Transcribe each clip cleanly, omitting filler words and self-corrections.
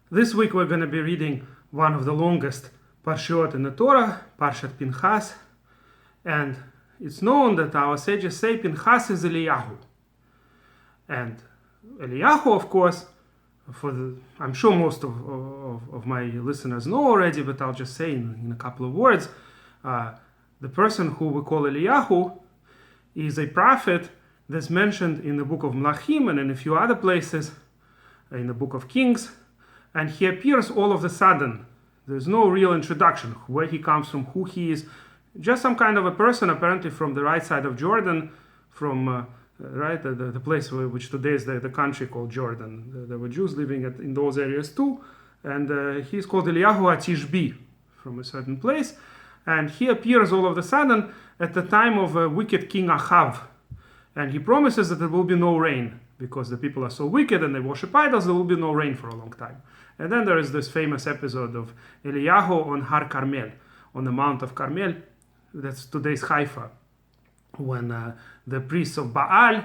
This week we're going to be reading one of the longest Parshiot in the Torah, Parshat Pinchas. And it's known that our sages say Pinchas is Eliyahu. And Eliyahu, of course, I'm sure most of my listeners know already, but I'll just say in a couple of words. The person who we call Eliyahu is a prophet that's mentioned in the book of Melachim and in a few other places, in the book of Kings. And he appears all of a sudden. There's no real introduction, where he comes from, who he is. Just some kind of a person, apparently from the right side of Jordan, from the place which today is the country called Jordan. There were Jews living in those areas too. And he's called Eliyahu Atishbi, from a certain place. And he appears all of a sudden at the time of wicked King Achav. And he promises that there will be no rain, because the people are so wicked and they worship idols, there will be no rain for a long time. And then there is this famous episode of Eliyahu on Har Carmel, on the Mount of Carmel. That's today's Haifa, when the priests of Baal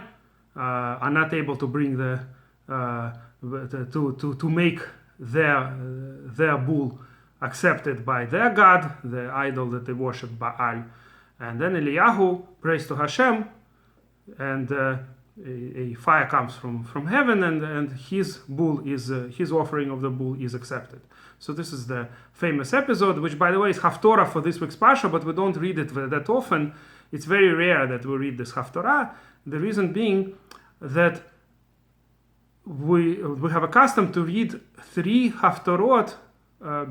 are not able to bring to make their bull accepted by their god, the idol that they worship, Baal. And then Eliyahu prays to Hashem, and a fire comes from heaven, and his bull is his offering of the bull is accepted. So this is the famous episode, which, by the way, is Haftara for this week's Parsha, but we don't read it that often. It's very rare that we read this Haftara. The reason being that we have accustomed to read 3 Haftarot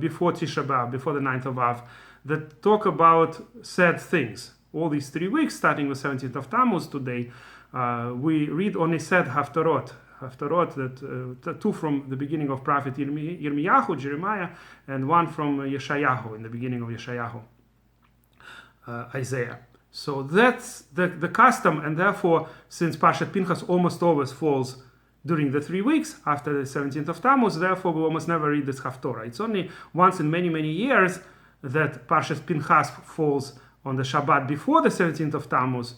before Tisha B'Av, before the 9th of Av, that talk about sad things. All these 3 weeks, starting with 17th of Tammuz today, we read only sad Haftarot that 2 from the beginning of Prophet Yirmiyahu, Jeremiah, and 1 from Yeshayahu, in the beginning of Yeshayahu, Isaiah. So that's the custom, and therefore, since Parshat Pinchas almost always falls during the 3 weeks after the 17th of Tammuz, therefore we almost never read this Haftarah. It's only once in many, many years that Parshat Pinchas falls on the Shabbat before the 17th of Tammuz,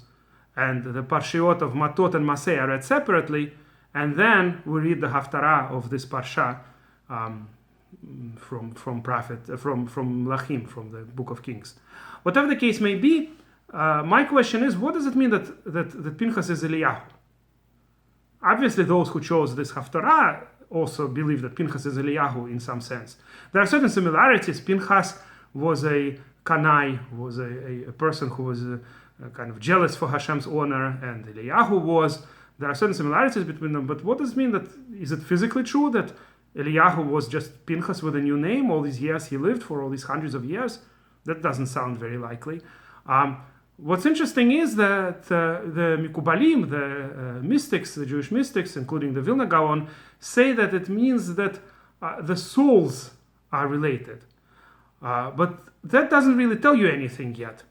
and the Parshiot of Matot and Maseh are read separately, and then we read the Haftarah of this Parsha from Melachim, from the Book of Kings. Whatever the case may be, my question is, what does it mean that Pinchas is Eliyahu? Obviously, those who chose this Haftarah also believe that Pinchas is Eliyahu in some sense. There are certain similarities. Pinchas was a Kanai, was a person who was kind of jealous for Hashem's honor, and Eliyahu was. There are certain similarities between them, but what does it mean? That is it physically true that Eliyahu was just Pinchas with a new name? All these years he lived, for all these hundreds of years? That doesn't sound very likely. What's interesting is that the Mikubalim, the mystics, the Jewish mystics, including the Vilna Gaon, say that it means that the souls are related. But that doesn't really tell you anything yet.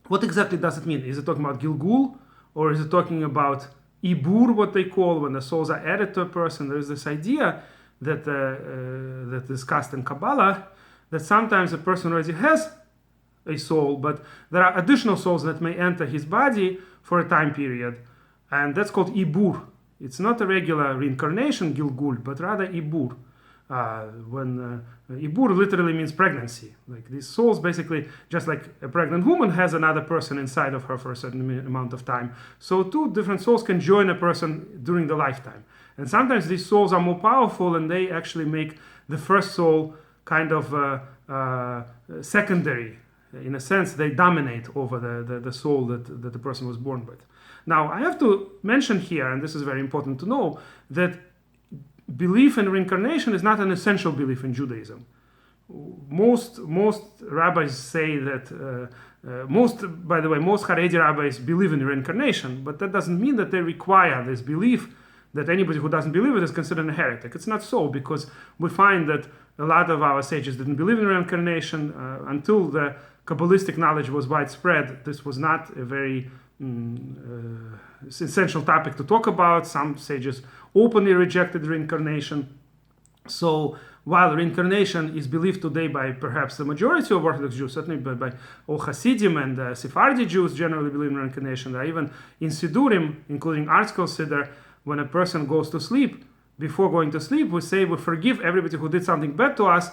What exactly does it mean? Is it talking about Gilgul, or is it talking about Ibur, what they call when the souls are added to a person? There is this idea that that is discussed in Kabbalah, that sometimes a person already has a soul, but there are additional souls that may enter his body for a time period, and that's called Ibur. It's not a regular reincarnation, Gilgul, but rather Ibur. When Ibur literally means pregnancy. Like these souls, basically, just like a pregnant woman has another person inside of her for a certain amount of time. So 2 different souls can join a person during the lifetime. And sometimes these souls are more powerful, and they actually make the first soul kind of secondary. In a sense, they dominate over the soul that the person was born with. Now, I have to mention here, and this is very important to know, that belief in reincarnation is not an essential belief in Judaism. Most rabbis say that, most Haredi rabbis believe in reincarnation, but that doesn't mean that they require this belief, that anybody who doesn't believe it is considered a heretic. It's not so, because we find that a lot of our sages didn't believe in reincarnation until the Kabbalistic knowledge was widespread. This was not a very essential topic to talk about. Some sages openly rejected reincarnation. So while reincarnation is believed today by perhaps the majority of Orthodox Jews, certainly by all Hasidim and Sephardi Jews generally believe in reincarnation, there are even in Sidurim, including Article Siddur, when a person goes to sleep, before going to sleep, we say we forgive everybody who did something bad to us,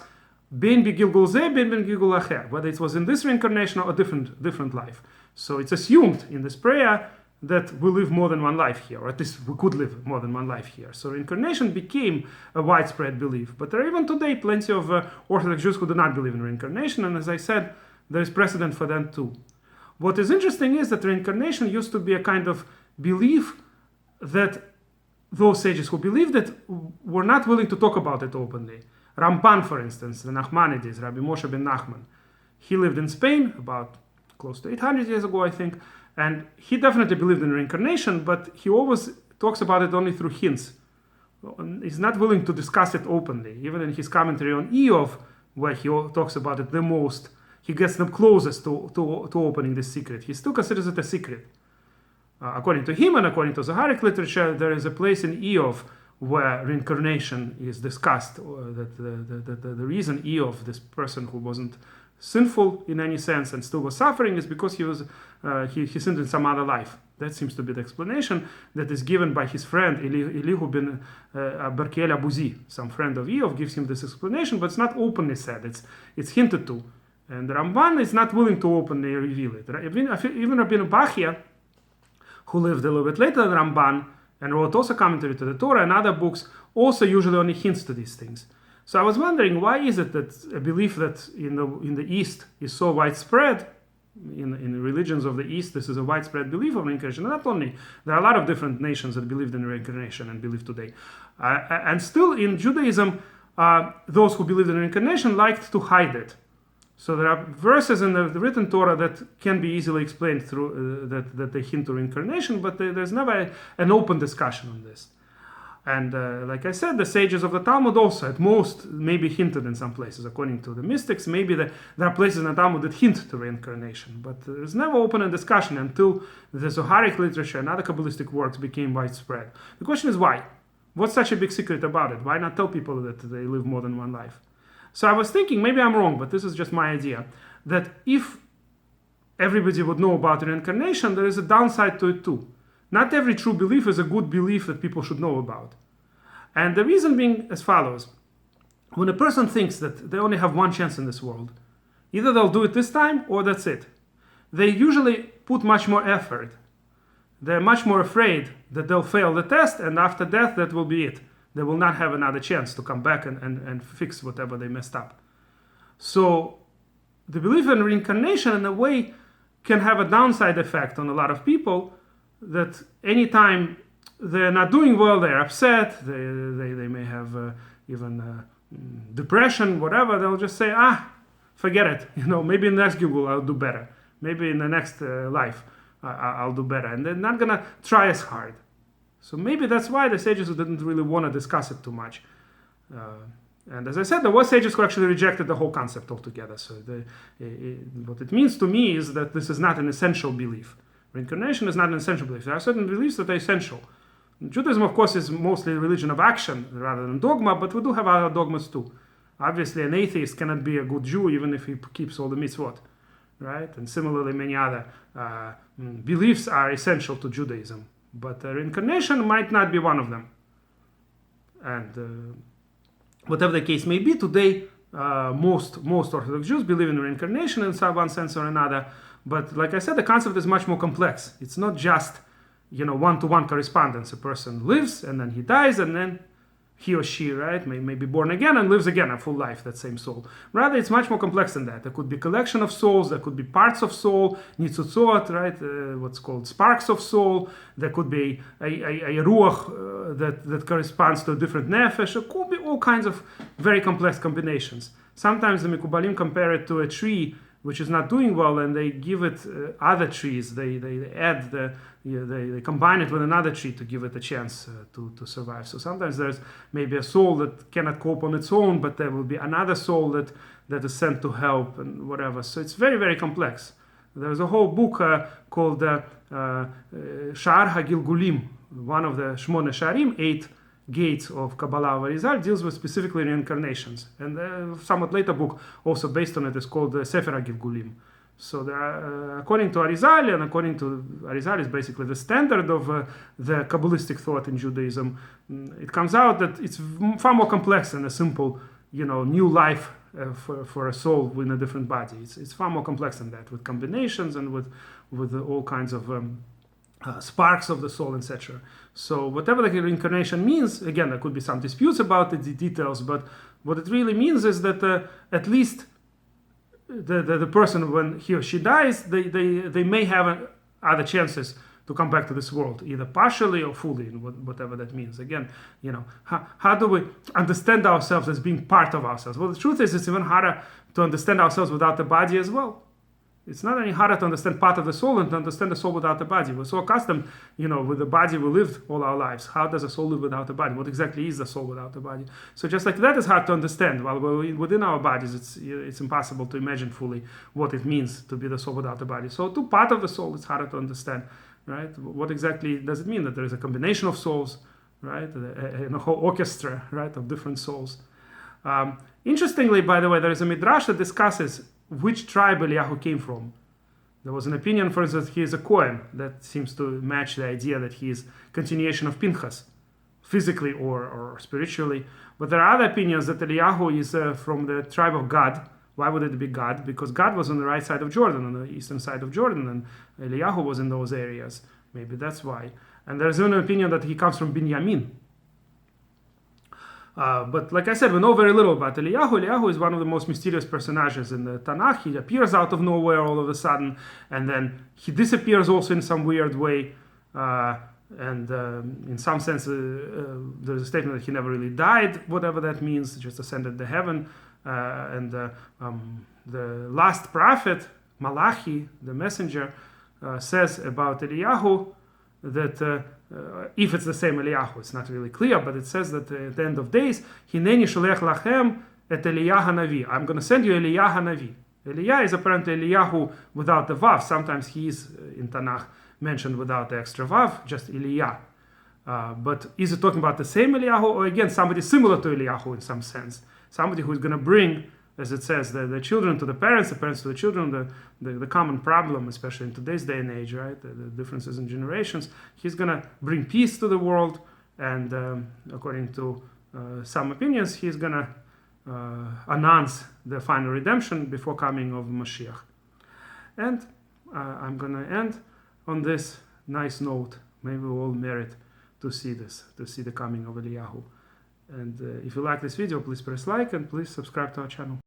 bin bigilgul zeh, bin bigilgul acher, whether it was in this reincarnation or a different life. So it's assumed in this prayer that we live more than one life here, or at least we could live more than one life here. So reincarnation became a widespread belief. But there are even today plenty of Orthodox Jews who do not believe in reincarnation, and as I said, there is precedent for them too. What is interesting is that reincarnation used to be a kind of belief that those sages who believed it were not willing to talk about it openly. Ramban, for instance, the Nachmanides, Rabbi Moshe ben Nachman, he lived in Spain about close to 800 years ago, I think, and he definitely believed in reincarnation, but he always talks about it only through hints. He's not willing to discuss it openly. Even in his commentary on Eov, where he talks about it the most, he gets them closest to opening this secret. He still considers it a secret. According to him and according to Zoharic literature, there is a place in Eov where reincarnation is discussed, that the reason Eov, this person who wasn't sinful in any sense and still was suffering, is because he sinned in some other life. That seems to be the explanation that is given by his friend Eliyahu ben Berkel Abuzi. Some friend of Eov gives him this explanation, but it's not openly said. It's hinted to, and the Ramban is not willing to openly reveal it. Even Rabbeinu Bachya, who lived a little bit later than Ramban and wrote also commentary to the Torah and other books, also usually only hints to these things. So I was wondering, why is it that a belief that in the East is so widespread, in religions of the East, this is a widespread belief of reincarnation. And not only, there are a lot of different nations that believed in reincarnation and believe today. And still in Judaism, those who believed in reincarnation liked to hide it. So there are verses in the written Torah that can be easily explained through that they hint to reincarnation, but there's never an open discussion on this. And like I said, the sages of the Talmud also, at most, maybe hinted in some places. According to the mystics, maybe there are places in the Talmud that hint to reincarnation. But there's never open a discussion until the Zoharic literature and other Kabbalistic works became widespread. The question is why? What's such a big secret about it? Why not tell people that they live more than one life? So I was thinking, maybe I'm wrong, but this is just my idea, that if everybody would know about reincarnation, there is a downside to it too. Not every true belief is a good belief that people should know about. And the reason being as follows. When a person thinks that they only have one chance in this world, either they'll do it this time or that's it. They usually put much more effort. They're much more afraid that they'll fail the test, and after death, that will be it. They will not have another chance to come back and fix whatever they messed up. So the belief in reincarnation, in a way, can have a downside effect on a lot of people, that anytime they're not doing well, they're upset, they may have even depression, whatever, they'll just say, forget it. Maybe in the next Google I'll do better. Maybe in the next life I'll do better. And they're not going to try as hard. So maybe that's why the sages didn't really want to discuss it too much. And as I said, there were sages who actually rejected the whole concept altogether. So what it means to me is that this is not an essential belief. Reincarnation is not an essential belief. There are certain beliefs that are essential. Judaism, of course, is mostly a religion of action rather than dogma, but we do have other dogmas too. Obviously, an atheist cannot be a good Jew even if he keeps all the mitzvot, right? And similarly, many other beliefs are essential to Judaism. But reincarnation might not be one of them. And whatever the case may be, today most Orthodox Jews believe in reincarnation in some one sense or another. But like I said, the concept is much more complex. It's not just one-to-one correspondence. A person lives and then he dies and then he or she, right, may be born again and lives again a full life, that same soul. Rather, it's much more complex than that. There could be a collection of souls, there could be parts of soul, nitzutzot, right, what's called sparks of soul. There could be a ruach that corresponds to a different nefesh. It could be all kinds of very complex combinations. Sometimes the Mikubalim compare it to a tree which is not doing well, and they give it other trees. They add they combine it with another tree to give it a chance to survive. So sometimes there's maybe a soul that cannot cope on its own, but there will be another soul that is sent to help and whatever. So it's very, very complex. There's a whole book called Sha'ar HaGilgulim, one of the Shmone Sha'arim, 8 gates of Kabbalah Arizal, deals with specifically reincarnations. And a somewhat later book also based on it is called Sefer HaGilgulim. So there are, according to Arizal, and according to Arizal is basically the standard of the Kabbalistic thought in Judaism, it comes out that it's far more complex than a simple, new life for a soul in a different body. It's far more complex than that, with combinations and with all kinds of sparks of the soul, etc. So whatever the reincarnation means, again, there could be some disputes about the details, but what it really means is that at least the person, when he or she dies, they may have other chances to come back to this world, either partially or fully, whatever that means. Again, how do we understand ourselves as being part of ourselves? Well, the truth is, it's even harder to understand ourselves without the body as well. It's not any harder to understand part of the soul and to understand the soul without the body. We're so accustomed, with the body we lived all our lives. How does a soul live without the body? What exactly is the soul without the body? So just like that is hard to understand. While we're within our bodies, it's impossible to imagine fully what it means to be the soul without the body. So to part of the soul, it's harder to understand, right? What exactly does it mean that there is a combination of souls, right? And a whole orchestra, right, of different souls. Interestingly, by the way, there is a midrash that discusses which tribe Eliyahu came from. There was an opinion, for instance, he is a Kohen. That seems to match the idea that he is continuation of Pinchas, physically or spiritually. But there are other opinions that Eliyahu is from the tribe of Gad. Why would it be Gad? Because Gad was on the right side of Jordan, on the eastern side of Jordan, and Eliyahu was in those areas. Maybe that's why. And there's an opinion that he comes from Binyamin. But like I said, we know very little about Eliyahu. Eliyahu is one of the most mysterious personages in the Tanakh. He appears out of nowhere all of a sudden, and then he disappears also in some weird way. In some sense, there's a statement that he never really died, whatever that means, just ascended to heaven. The last prophet, Malachi, the messenger, says about Eliyahu that if it's the same Eliyahu, it's not really clear, but it says that at the end of days, Hineni sholech lachem et Eliyahu Hanavi. I'm going to send you Eliyahu Hanavi. Eliyahu is apparently Eliyahu without the vav. Sometimes he is in Tanakh mentioned without the extra vav, just Eliyahu. But is it talking about the same Eliyahu, or again somebody similar to Eliyahu in some sense? Somebody who is going to bring, as it says, the children to the parents to the children, the common problem, especially in today's day and age, right? The differences in generations. He's going to bring peace to the world, and according to some opinions, he's going to announce the final redemption before coming of Mashiach. And I'm going to end on this nice note. Maybe we all merit to see this, to see the coming of Eliyahu. And if you like this video, please press like and please subscribe to our channel.